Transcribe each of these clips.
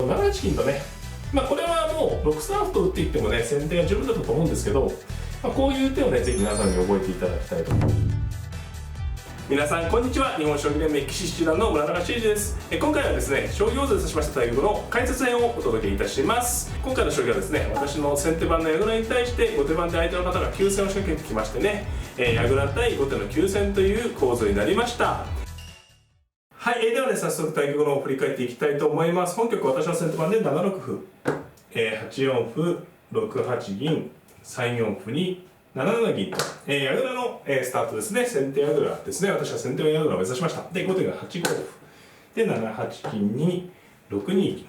7八金とね、これはもう6三歩と打っていってもね先手が十分だったと思うんですけど、こういう手をねぜひ皆さんに覚えていただきたいと思います。皆さんこんにちは。日本将棋連盟棋士七段の村中修司です。今回はですね、将棋王座で指しました対局の解説編をお届けいたします。今回の将棋はですね、私の先手番の矢倉に対して後手番で相手の方が急戦を仕掛けてきましてね、矢倉対後手の急戦という構図になりました。はい、ではね、早速対局の方を振り返っていきたいと思います。本局私の先手番で7六歩、8四歩、6八銀、3四歩に7七銀と、矢倉の、スタートですね。先手矢倉ですね。私は先手矢倉を目指しました。で、後手が8五歩。で、7八金に6二銀。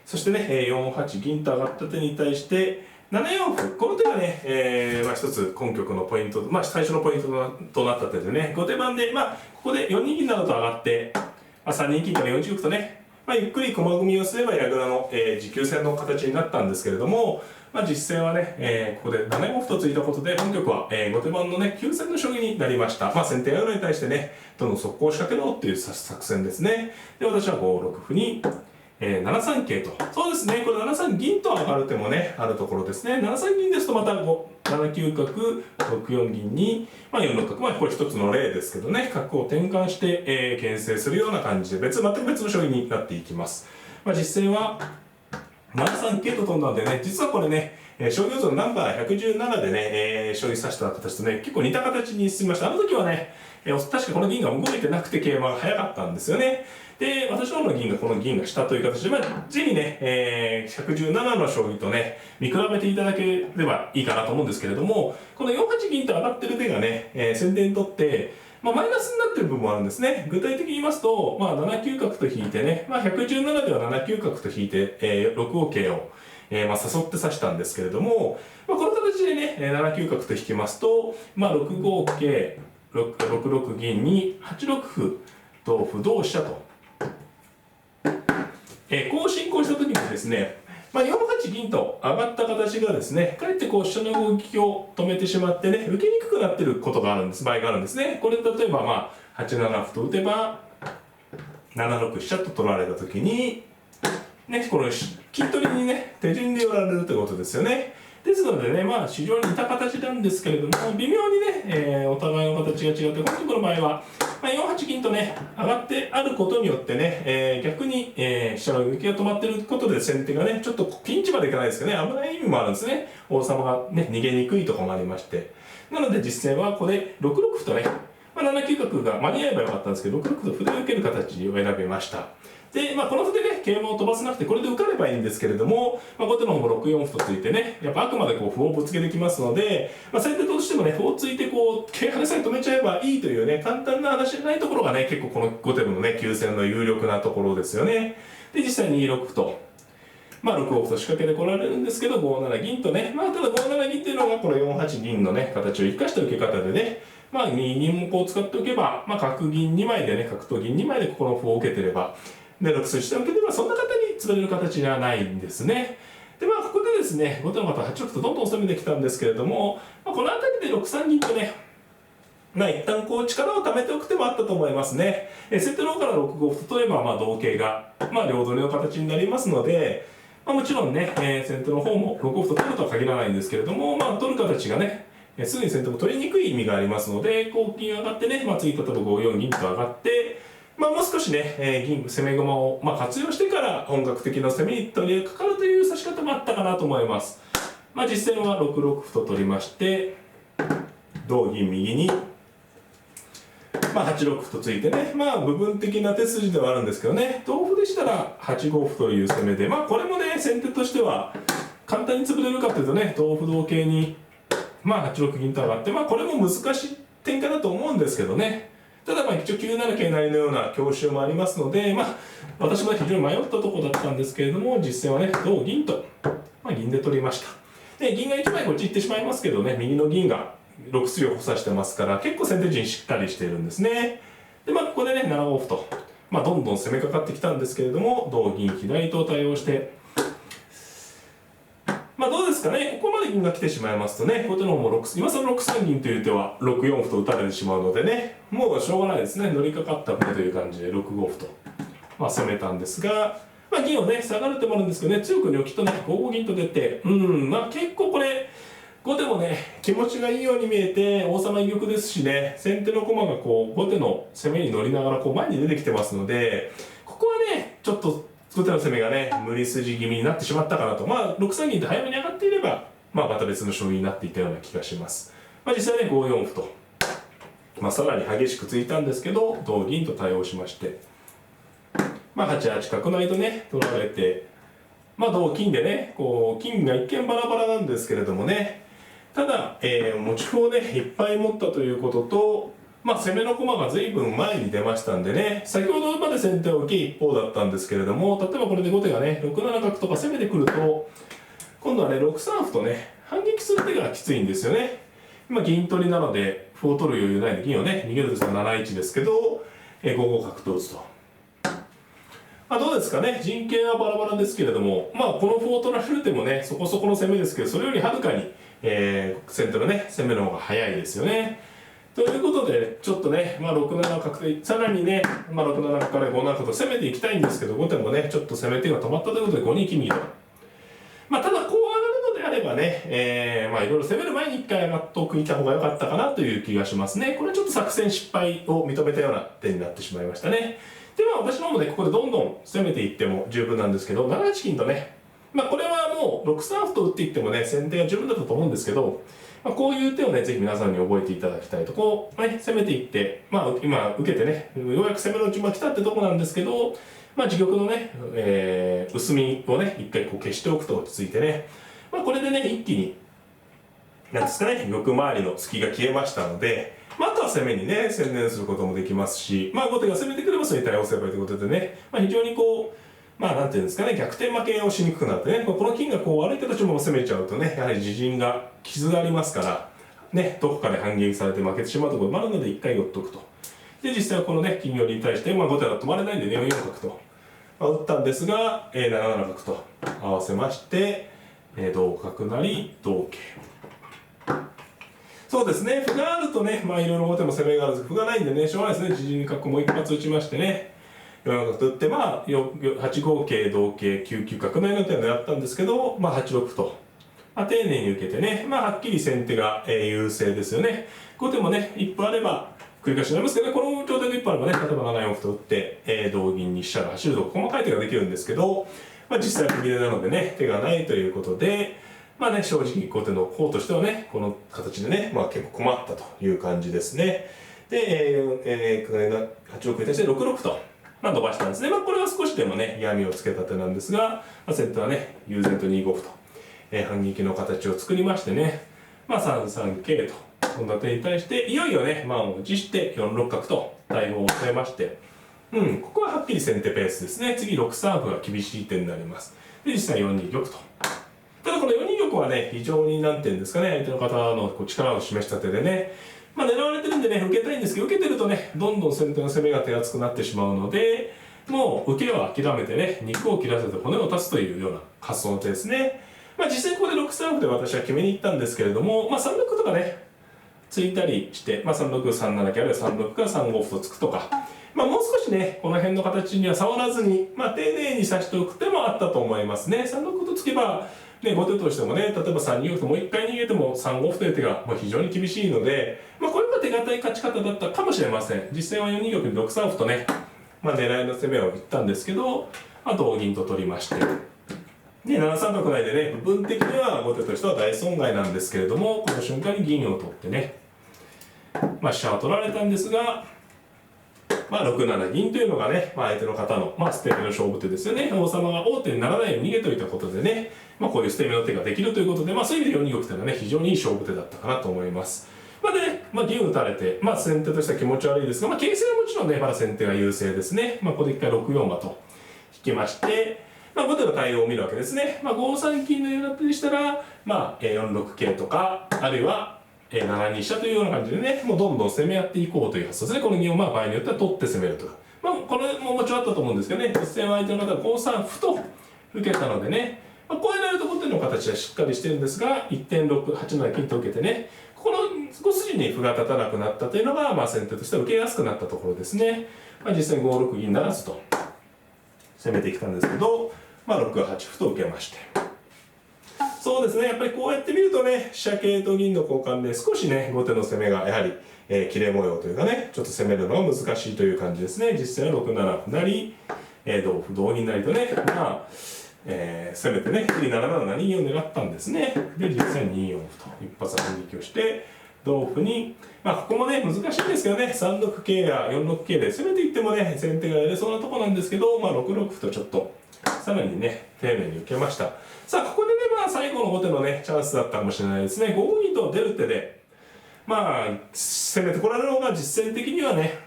そしてね、4八銀と上がった手に対して、7四歩。この手がね、一つ今局のポイント、最初のポイントとなった手でね、後手番で、ここで4二銀などと上がって、3二金から4一玉とね、ゆっくり駒組みをすれば矢倉の、持久戦の形になったんですけれども、実戦はね、ここで7四歩とついたことで本局は、後手番のね急戦の将棋になりました。先手矢倉に対してねどんどん速攻を仕掛けろっていう作戦ですね。で、私は5六歩に、7三桂と、そうですね、これ7三銀と上がる手もねあるところですね。7三銀ですとまた7九角6四銀に、4六角、これ一つの例ですけどね、角を転換して、牽制するような感じで全く別の将棋になっていきます。実戦は7三桂と飛んだんでね、実はこれね、将棋王座のナンバー117でね、将棋指した形とね、結構似た形に進みました。あの時はね、確かこの銀が動いてなくて桂馬が早かったんですよね。で、私の方の銀がこの銀が下という形で、ぜひね、117の将棋とね、見比べていただければいいかなと思うんですけれども、この4八銀と上がってる手がね、先手にとって、マイナスになっている部分もあるんですね。具体的に言いますと、7九角と引いてね、117では7九角と引いて、6五桂を、誘って指したんですけれども、この形でね、7九角と引きますと、6五桂、6六銀に8六歩、同歩、同飛車と、こう進行した時にですね、4八銀と上がった形がですね、かえってこう飛車の動きを止めてしまってね、受けにくくなっていることがあるんです、場合があるんですね。これ例えば8七歩と打てば、7六飛車と取られた時に、ね、この金取りにね、手順で寄られるということですよね。ですのでね、非常に似た形なんですけれども、微妙にね、お互いの形が違って、本局の場合は、4八銀とね、上がってあることによってね、逆に、飛車の動きが止まっていることで先手がね、ちょっとピンチまでいかないですけどね、危ない意味もあるんですね。王様がね、逃げにくいところもありまして。なので実戦はこれ、6六歩とね、7九角が間に合えばよかったんですけど、6六歩と歩で受ける形を選びました。で、この歩でね、桂馬を飛ばせなくて、これで受かればいいんですけれども、後手の方も6四歩とついてね、やっぱあくまでこう歩をぶつけてきますので、先手としてもね、歩をついてこう、桂跳ねさえ止めちゃえばいいというね、簡単な話じゃないところがね、結構この後手のね、急戦の有力なところですよね。で、実際に2六歩と、6五歩と仕掛けてこられるんですけど、5七銀とね、ただ5七銀っていうのがこの4八銀のね、形を生かした受け方でね、2銀もこう使っておけば、角銀2枚でね、角と銀2枚でここの歩を受けてれば、で6筋下受けてばそんな方に潰れる形じゃないんですね。で、ここでですね、後手の方は8六とどんどん攻めてきたんですけれども、この辺りで6三銀とね、一旦こう力を貯めておく手もあったと思いますね。先手の方から6五歩と取れば、同桂が、両取りの形になりますので、もちろんね、先手の方も6五歩と取るとは限らないんですけれども、取る形がね、すぐに先手も取りにくい意味がありますので、こう金上がってね、次例えば5四銀と上がって、もう少しね、攻め駒を、活用してから本格的な攻めに取り掛かるという指し方もあったかなと思います。実戦は6六歩と取りまして、同銀右に、8六歩とついてね、部分的な手筋ではあるんですけどね、同歩でしたら8五歩という攻めで、これもね、先手としては簡単に潰れるかというとね、同歩同桂に、8六銀と上がって、これも難しい展開だと思うんですけどね。ただ一応9七桂成のような強襲もありますので、私も非常に迷ったところだったんですけれども、実戦はね、同銀と、銀で取りました。で、銀が1枚こっち行ってしまいますけどね、右の銀が6筋を補佐してますから、結構先手陣しっかりしているんですね。で、ここでね、7五歩と、どんどん攻めかかってきたんですけれども、同銀左と対応して、どうですかね、ここまで銀が来てしまいますとね、後手の方も今更6三銀という手は6四歩と打たれてしまうのでね、もうしょうがないですね、乗りかかった船という感じで6五歩と、攻めたんですが、銀をね、下がる手もあるんですけどね、強くニョキとね、5五銀と出て、結構これ、後手もね、気持ちがいいように見えて、王様居玉ですしね、先手の駒がこう、後手の攻めに乗りながらこう前に出てきてますので、ここはね、ちょっと後手の攻めがね、無理筋気味になってしまったかなと。6三銀と早めに上がっていれば、また別の将棋になっていたような気がします。実際ね、5四歩と、さらに激しくついたんですけど、同銀と対応しまして、8八角成とね、取られて、同金でね、こう、金が一見バラバラなんですけれどもね、ただ、持ち歩をね、いっぱい持ったということと、攻めの駒が随分前に出ましたんでね、先ほどまで先手は受け一方だったんですけれども、例えばこれで後手がね、6七角とか攻めてくると、今度はね、6三歩とね、反撃する手がきついんですよね。銀取りなので、歩を取る余裕ないので、銀をね、逃げるとしたら7一ですけど、5五角と打つと。どうですかね、陣形はバラバラですけれども、この歩を取られる手もね、そこそこの攻めですけど、それよりはるかに、先手のね、攻めの方が早いですよね。ということで、ちょっとね、6七角で、さらにね、6七角から5七角と攻めていきたいんですけど、後手もね、ちょっと攻め手が止まったということで、5二金右と。ただ、こう上がるのであればね、いろいろ攻める前に一回上がっておいた方が良かったかなという気がしますね。これはちょっと作戦失敗を認めたような手になってしまいましたね。で、私の方もね、ここでどんどん攻めていっても十分なんですけど、7八金とね、これはもう6三歩と打っていってもね、先手が十分だったと思うんですけど、こういう手をね、ぜひ皆さんに覚えていただきたいと。こう、ね、攻めていって、今受けてね、ようやく攻めのうちも来たってとこなんですけど、自玉のね、薄みをね、一回こう消しておくと落ち着いてね、これでね、一気に、なんですかね、玉周りの隙が消えましたので、あとは攻めにね、専念することもできますし、後手が攻めてくればそれに対応すればいいということでね、非常にこう、なんていうんですかね、逆転負けをしにくくなってね、この金がこう悪い形も攻めちゃうとね、やはり自陣が、傷がありますから、ね、どこかで反撃されて負けてしまうところもあるので、一回寄っとくと。で、実際はこのね、金寄りに対して、後手は止まれないんでね、4四角と、打ったんですが、7七角と合わせまして、同角成、同桂。そうですね、歩があるとね、いろいろ後手も攻めがあるんですけど、歩がないんでね、しょうがないですね、自陣に角もう一発打ちましてね、4四角と打って、8五桂、同桂、9九角のような手を狙ったんですけど、8六歩と、丁寧に受けてね、はっきり先手が、優勢ですよね。後手もね、一歩あれば、繰り返しになりますけどね、この状態で一歩あればね、例えば7四歩と打って、同銀に飛車が走るとか細かい手ができるんですけど、実際は歩切れなのでね、手がないということで、正直後手の方としてはね、この形でね、結構困ったという感じですね。で、8六に対して6六と、伸ばしたんですね。これは少しでもね、嫌味をつけた手なんですが、先手はね、悠然と2五歩と、反撃の形を作りましてね、3三桂と、そんな手に対して、いよいよね、満を持して4六角と対応を据えまして、ここははっきり先手ペースですね。次6三歩が厳しい手になります。で、実際4二玉と。ただこの4二玉はね、非常になんていうんですかね、相手の方のこう力を示した手でね、狙われてるんでね、受けたいんですけど、受けてるとね、どんどん先手の攻めが手厚くなってしまうので、もう受けは諦めてね、肉を切らせて骨を断つというような発想の手ですね。実際ここで6三歩で私は決めに行ったんですけれども、3六とかね、ついたりして、3六、3七桂あるいは3六から3五歩とつくとか、もう少しね、この辺の形には触らずに、丁寧に指しておく手もあったと思いますね。3六とつけば、ね、後手としてもね、例えば3二玉ともう一回逃げても3五歩という手が非常に厳しいので、これが手堅い勝ち方だったかもしれません。実際は4二玉に6三歩とね、狙いの攻めを言ったんですけど、同銀と取りまして。で、7三角成でね、部分的には後手としては大損害なんですけれども、この瞬間に銀を取ってね、飛車は取られたんですが、6七銀というのがね、相手の方の、捨て身の勝負手ですよね。王様が王手にならないように逃げといたことでね、こういう捨て身の手ができるということで、そういう意味で4二玉というのはね、非常にいい勝負手だったかなと思います。でね、銀打たれて、先手としては気持ち悪いですが、形勢はもちろんね、まだ先手が優勢ですね。ここで一回6四馬と引きまして、後手の対応を見るわけですね。5三金のような手でしたら、4六桂とか、あるいは、7二飛車というような感じでね、もうどんどん攻め合っていこうという発想ですね。この銀を場合によっては取って攻めるとか。これももちろんあったと思うんですけどね、実戦は相手の方が5三歩と受けたのでね、こうやられると後手の形はしっかりしてるんですが、1.6、8七金と受けてね、この5筋に歩が立たなくなったというのが、先手としては受けやすくなったところですね。実際5六銀ならずと。攻めてきたんですけど、6、8歩と受けまして、そうですね、やっぱりこうやって見るとね、飛車桂と銀の交換で少しね、後手の攻めがやはり、切れ模様というかね、ちょっと攻めるのが難しいという感じですね。実際は6七歩成、同歩同銀成とね、攻めてね、次7七成銀を狙ったんですね。で、実際2四歩と一発反撃をして、同歩に、ここもね、難しいんですけどね、3六桂や4六桂で攻めていってもね、先手がやれそうなとこなんですけど、6六歩とちょっと、さらにね、丁寧に受けました。さあ、ここでね、最後の後手のね、チャンスだったかもしれないですね。5五銀と出る手で、攻めてこられるのが実戦的にはね、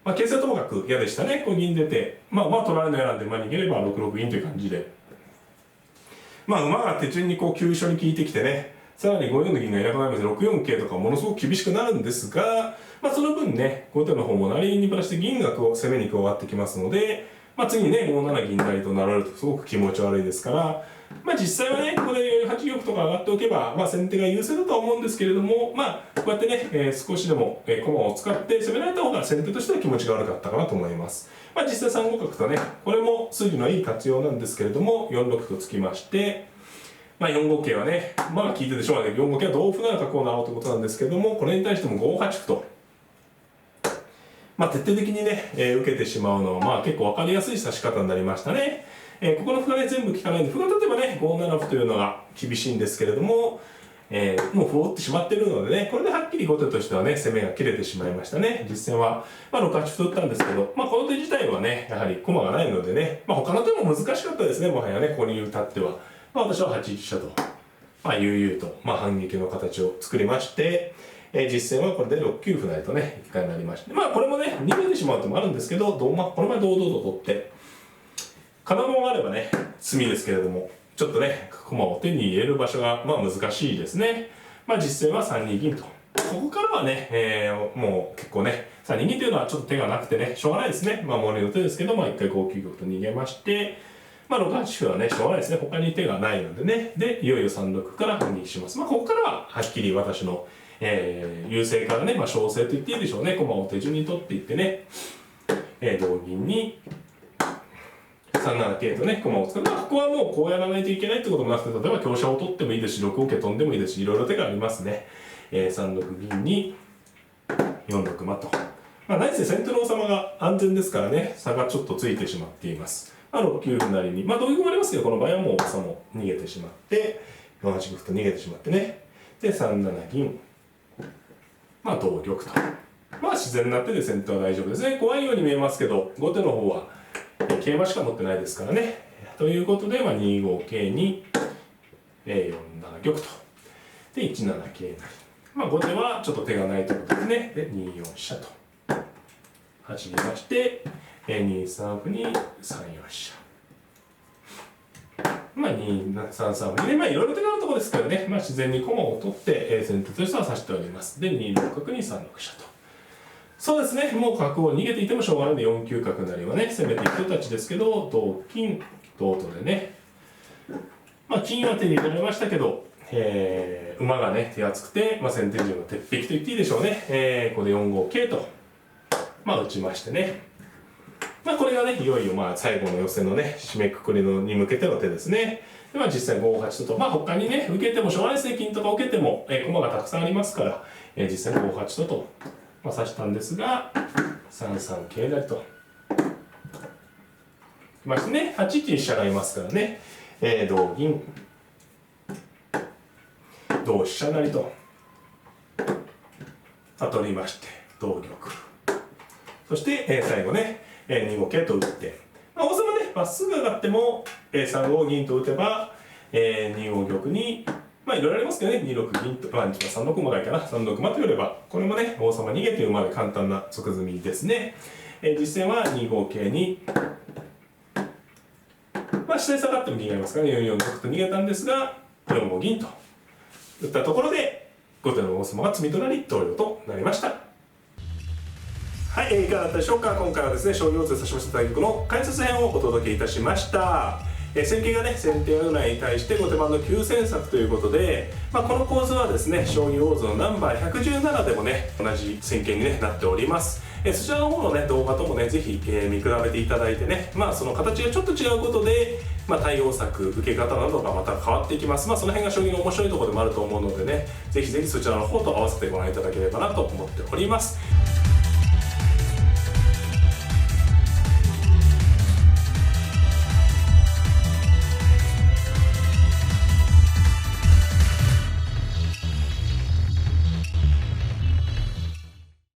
形勢ともかく嫌でしたね。こう銀出て、取られるの選んで、逃げれば6六銀という感じで。馬が手順にこう急所に効いてきてね、さらに5四の銀がいなくなります。6四桂とかものすごく厳しくなるんですが、その分ね、後手の方も成りにプラスして銀が攻めに加わってきますので、次にね、5七銀成となられるとすごく気持ち悪いですから、実際はね、ここで8玉とか上がっておけば、先手が優勢だとは思うんですけれども、こうやってね、少しでも、駒を使って攻められた方が先手としては気持ちが悪かったかなと思います。実際3五角とね、これも筋のいい活用なんですけれども、4六とつきまして、4五桂はね、効いてでしょうがないけど、4五桂は同歩なら角を成ろうということなんですけれども、これに対しても5八歩と。徹底的にね、受けてしまうのは、結構分かりやすい指し方になりましたね。ここの歩がね、全部効かないんで、歩が例えばね、5七歩というのが厳しいんですけれども、もう歩を打ってしまっているのでね、これではっきり後手としてはね、攻めが切れてしまいましたね。実戦は、6八歩と打ったんですけど、この手自体はね、やはり駒がないのでね、他の手も難しかったですね、もはやね、ここに至っては。私は8一飛車と、悠々と、反撃の形を作りまして、実戦はこれで6九歩成とね、一回になりまして、これもね、逃げてしまう手もあるんですけど、この場合堂々と取って、金物があればね、詰みですけれども、ちょっとね、駒を手に入れる場所が難しいですね。実戦は3二銀と。ここからはね、もう結構ね、3二銀というのはちょっと手がなくてね、しょうがないですね。守りの手ですけど、一回5九玉と逃げまして、6八歩はね、しょうがないですね。他に手がないのでね。で、いよいよ3六から反撃します。ここからははっきり私の、優勢からね、小勢と言っていいでしょうね。駒を手順に取っていってね、同銀に、3七桂とね、駒を使う。ここはもうこうやらないといけないってこともなくて、例えば香車を取ってもいいですし、6五桂飛んでもいいですし、いろいろ手がありますね。3六銀に、4六馬と。何せ先手の王様が安全ですからね、差がちょっとついてしまっています。6九歩成に、同玉もありますけど、この場合はもう王様も逃げてしまって、4八玉と逃げてしまってね。で、3七銀。同玉と。自然な手で先手は大丈夫ですね。怖いように見えますけど、後手の方は桂馬しか持ってないですからね。ということで、2五桂に、4七玉と。で、1七桂成。後手はちょっと手がないということですね。で、2四飛車と。走りまして、2三歩に3四飛車。2三三歩にね、いろいろ手があるところですからね、自然に駒を取って、先手としては指しております。で、2六角に3六飛車と。そうですね、もう角を逃げていてもしょうがないので、4九角成はね、攻めていく人たちですけど、同金、同とでね。金は手に入れられましたけど、馬がね、手厚くて、先手陣の鉄壁と言っていいでしょうね。ここで4五桂と、打ちましてね。これがね、いよいよ最後の予選のね、締めくくりに向けての手ですね。で実際5八と、他にね、受けてもしょうがないですね、金とか受けても、駒がたくさんありますから、実際5八と指したんですが、3三桂成と。きましてね、8一に飛車がいますからね、同銀、同飛車成と、取りまして、同玉。そして、最後ね、2五桂と打って、王様ね、まっすぐ上がっても、3五銀と打てば、2五玉に、いろいろありますけどね、2六銀と、3六馬がいいかな、3六馬と寄れば、これもね、王様逃げて馬で簡単な即積みですね。実戦は2五桂に、下に下がっても銀がいますから、4四玉と逃げたんですが、4五銀と打ったところで、後手の王様が詰みとなり、投了となりました。はい、いかがだったでしょうか。今回はですね、将棋王座指しました対局の解説編をお届けいたしました。戦型がね、先手占いに対して後手番の急戦策ということで、この構図はですね、将棋王座のナンバー117でもね、同じ戦型に、なっております。そちらの方のね動画ともねぜひ、見比べていただいてね、その形がちょっと違うことで、対応策受け方などがまた変わっていきます。その辺が将棋の面白いところでもあると思うのでね、ぜひぜひそちらの方と合わせてご覧いただければなと思っております。